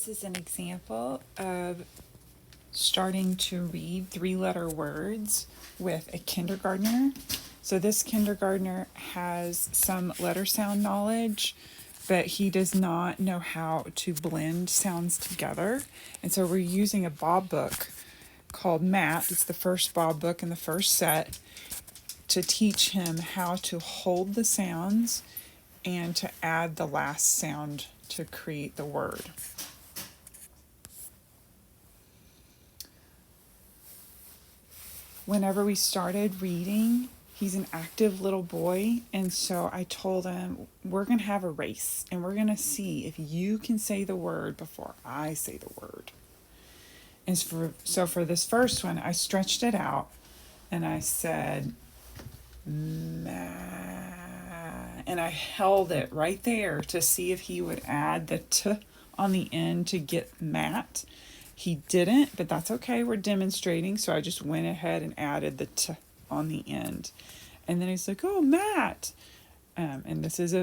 This is an example of starting to read three-letter words with a kindergartner. So this kindergartner has some letter sound knowledge, but he does not know how to blend sounds together. And so we're using a Bob book called Matt. It's the first Bob book in the first set to teach him how to hold the sounds and to add the last sound to create the word. Whenever we started reading, he's an active little boy, and so I told him, we're going to have a race, and we're going to see if you can say the word before I say the word. And so for this first one, I stretched it out, and I said, ma, and I held it right there to see if he would add the t on the end to get Matt. He didn't, but that's okay. We're demonstrating. So I just went ahead and added the t on the end. And then he's like, oh, Matt. And this is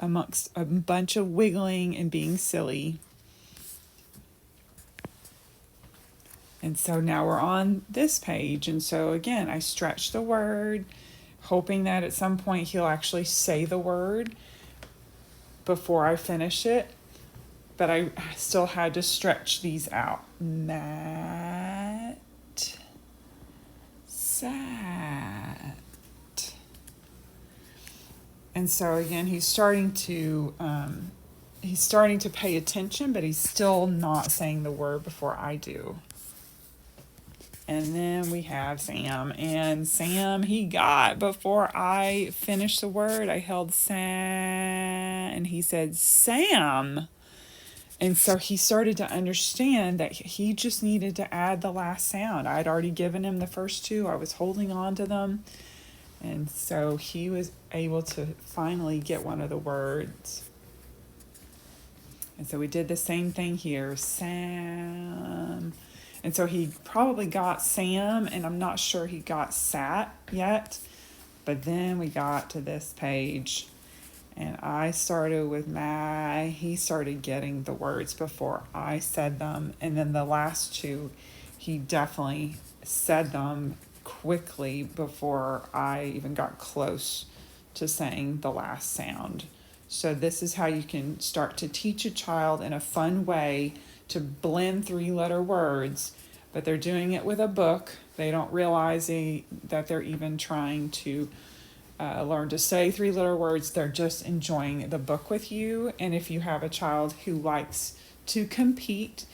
amongst a bunch of wiggling and being silly. And so now we're on this page. And so again, I stretched the word, hoping that at some point he'll actually say the word before I finish it. But I still had to stretch these out. Matt, sat. And so again, he's starting to pay attention, but he's still not saying the word before I do. And then we have Sam. And Sam, he got before I finished the word. I held Sam, and he said Sam. And so he started to understand that he just needed to add the last sound. I'd already given him the first two. I was holding on to them. And so he was able to finally get one of the words. And so we did the same thing here, Sam. And so he probably got Sam, and I'm not sure he got sat yet. But then we got to this page. And I started with he started getting the words before I said them. And then the last two, he definitely said them quickly before I even got close to saying the last sound. So this is how you can start to teach a child in a fun way to blend three-letter words, but they're doing it with a book. They don't realize that they're even trying to learn to say three-letter words. They're just enjoying the book with you. And if you have a child who likes to compete,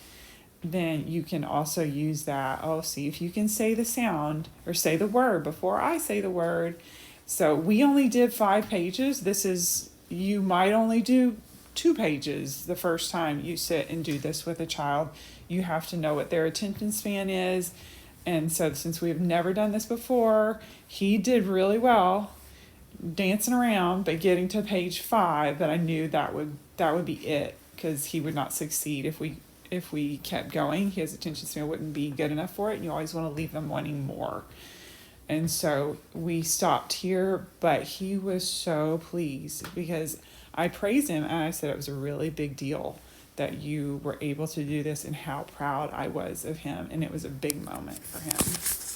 then you can also use that. Oh, see if you can say the sound or say the word before I say the word. So we only did 5 pages. You might only do 2 pages the first time you sit and do this with a child. You have to know what their attention span is. And so since we've never done this before, he did really well dancing around, but getting to page 5, but I knew that would be it, because he would not succeed if we kept going. His attention span wouldn't be good enough for it, and you always want to leave them wanting more. And so we stopped here, but he was so pleased because I praised him and I said it was a really big deal that you were able to do this and how proud I was of him, and it was a big moment for him.